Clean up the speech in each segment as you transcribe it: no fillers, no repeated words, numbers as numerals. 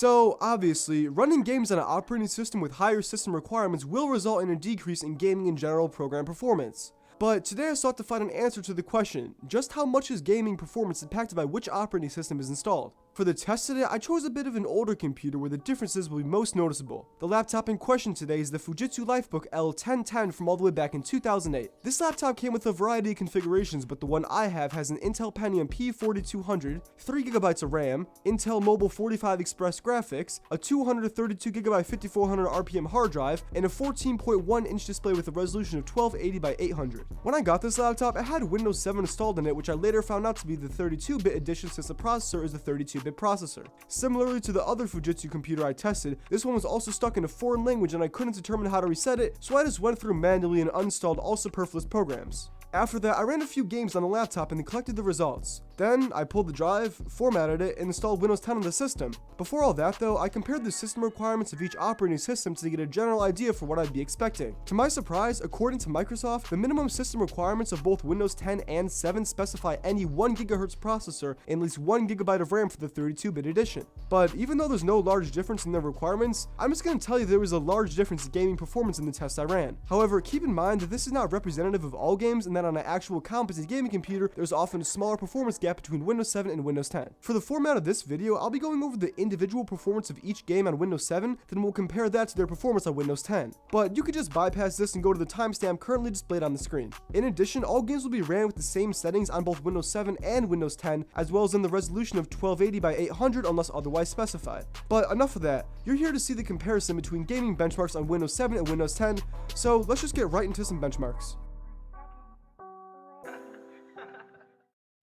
So, obviously, running games on an operating system with higher system requirements will result in a decrease in gaming in general program performance. But today I sought to find an answer to the question, just how much is gaming performance impacted by which operating system is installed? For the test today, I chose a bit of an older computer where the differences will be most noticeable. The laptop in question today is the Fujitsu Lifebook L1010 from all the way back in 2008. This laptop came with a variety of configurations, but the one I have has an Intel Pentium P4200, 3GB of RAM, Intel Mobile 45 Express graphics, a 232GB 5400 RPM hard drive, and a 14.1-inch display with a resolution of 1280 by 800. When I got this laptop, it had Windows 7 installed in it, which I later found out to be the 32-bit edition since the processor is the 32-bit processor. Similarly to the other Fujitsu computer I tested, this one was also stuck in a foreign language and I couldn't determine how to reset it, so I just went through manually and uninstalled all superfluous programs. After that, I ran a few games on the laptop and then collected the results. Then, I pulled the drive, formatted it, and installed Windows 10 on the system. Before all that though, I compared the system requirements of each operating system to get a general idea for what I'd be expecting. To my surprise, according to Microsoft, the minimum system requirements of both Windows 10 and 7 specify any 1GHz processor and at least 1GB of RAM for the 32-bit edition. But even though there's no large difference in their requirements, I'm just going to tell you there was a large difference in gaming performance in the test I ran. However, keep in mind that this is not representative of all games and that on an actual competent gaming computer, there's often a smaller performance gap between Windows 7 and Windows 10. For the format of this video, I'll be going over the individual performance of each game on Windows 7, then we'll compare that to their performance on Windows 10. But you could just bypass this and go to the timestamp currently displayed on the screen. In addition, all games will be ran with the same settings on both Windows 7 and Windows 10, as well as in the resolution of 1280 by 800 unless otherwise specified. But enough of that, you're here to see the comparison between gaming benchmarks on Windows 7 and Windows 10, so let's just get right into some benchmarks.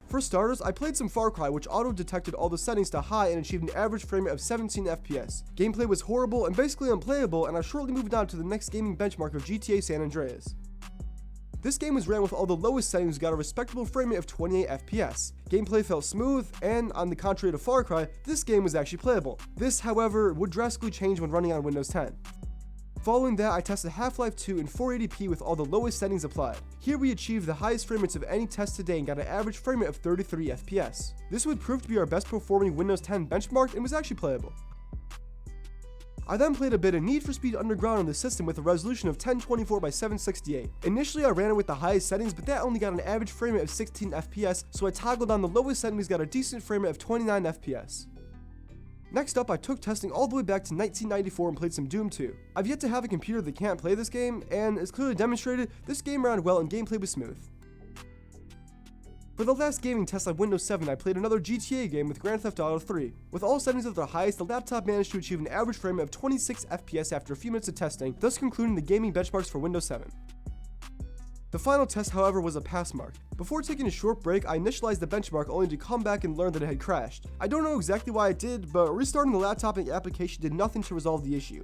For starters, I played some Far Cry, which auto-detected all the settings to high and achieved an average frame rate of 17 FPS. Gameplay was horrible and basically unplayable, and I shortly moved on to the next gaming benchmark of GTA San Andreas. This game was ran with all the lowest settings, got a respectable frame rate of 28 FPS. Gameplay felt smooth, and on the contrary to Far Cry, this game was actually playable. This, however, would drastically change when running on Windows 10. Following that, I tested Half-Life 2 in 480p with all the lowest settings applied. Here we achieved the highest frame rates of any test today and got an average frame rate of 33 FPS. This would prove to be our best performing Windows 10 benchmark and was actually playable. I then played a bit of Need for Speed Underground on the system with a resolution of 1024 by 768. Initially I ran it with the highest settings, but that only got an average frame rate of 16 FPS, so I toggled on the lowest settings, got a decent frame rate of 29 FPS. Next up, I took testing all the way back to 1994 and played some Doom 2. I've yet to have a computer that can't play this game, and as clearly demonstrated, this game ran well and gameplay was smooth. For the last gaming test on Windows 7, I played another GTA game with Grand Theft Auto 3. With all settings at their highest, the laptop managed to achieve an average frame rate of 26 FPS after a few minutes of testing, thus concluding the gaming benchmarks for Windows 7. The final test, however, was a pass mark. Before taking a short break, I initialized the benchmark only to come back and learn that it had crashed. I don't know exactly why it did, but restarting the laptop and the application did nothing to resolve the issue.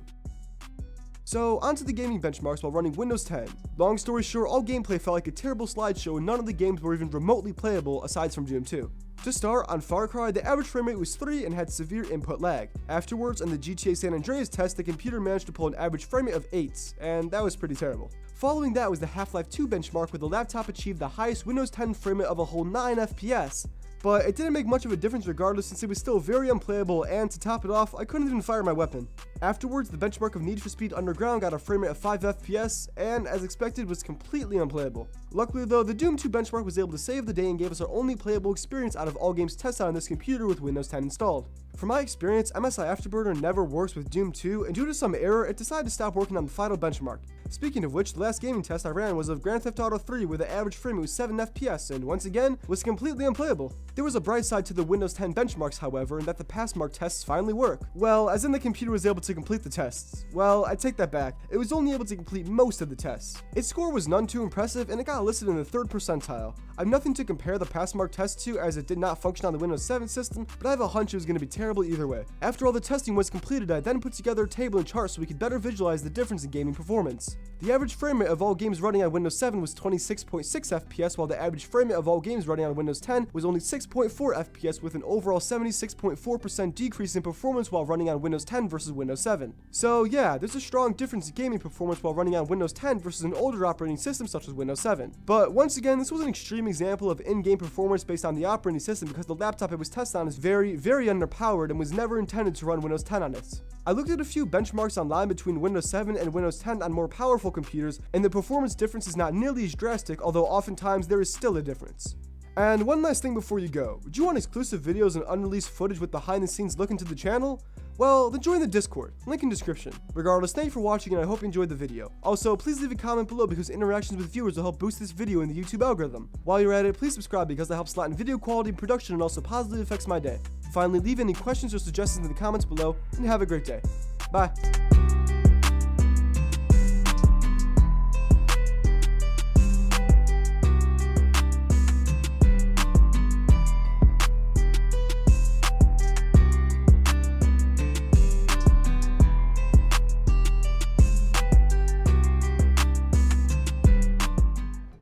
So, onto the gaming benchmarks while running Windows 10. Long story short, all gameplay felt like a terrible slideshow and none of the games were even remotely playable aside from Doom 2. To start, on Far Cry, the average frame rate was 3 and had severe input lag. Afterwards, in the GTA San Andreas test, the computer managed to pull an average frame rate of 8, and that was pretty terrible. Following that was the Half-Life 2 benchmark, where the laptop achieved the highest Windows 10 frame rate of a whole 9 FPS. But it didn't make much of a difference regardless, since it was still very unplayable, and to top it off, I couldn't even fire my weapon. Afterwards, the benchmark of Need for Speed Underground got a frame rate of 5 FPS, and as expected, was completely unplayable. Luckily though, the Doom 2 benchmark was able to save the day and gave us our only playable experience out of all games tested on this computer with Windows 10 installed. From my experience, MSI Afterburner never works with Doom 2, and due to some error, it decided to stop working on the final benchmark. Speaking of which, the last gaming test I ran was of Grand Theft Auto 3, where the average frame rate was 7 FPS, and once again, was completely unplayable. There was a bright side to the Windows 10 benchmarks, however, in that the pass mark tests finally work. Well, as in the computer was able to complete the tests. Well, I take that back. It was only able to complete most of the tests. Its score was none too impressive, and it got listed in the 3rd percentile. I've nothing to compare the pass mark test to, as it did not function on the Windows 7 system, but I have a hunch it was going to be terrible either way. After all the testing was completed, I then put together a table and chart so we could better visualize the difference in gaming performance. The average frame rate of all games running on Windows 7 was 26.6 FPS, while the average frame rate of all games running on Windows 10 was only 6.4 FPS, with an overall 76.4% decrease in performance while running on Windows 10 versus Windows 7. So yeah, there's a strong difference in gaming performance while running on Windows 10 versus an older operating system such as Windows 7. But once again, this was an extreme example of in-game performance based on the operating system because the laptop it was tested on is very underpowered and was never intended to run Windows 10 on it. I looked at a few benchmarks online between Windows 7 and Windows 10 on more powerful computers, and the performance difference is not nearly as drastic, although oftentimes there is still a difference. And one last thing before you go, would you want exclusive videos and unreleased footage with behind the scenes look into the channel? Well, then join the Discord, link in description. Regardless, thank you for watching and I hope you enjoyed the video. Also, please leave a comment below because interactions with viewers will help boost this video in the YouTube algorithm. While you're at it, please subscribe because that helps a lot in video quality and production and also positively affects my day. Finally, leave any questions or suggestions in the comments below and have a great day. Bye.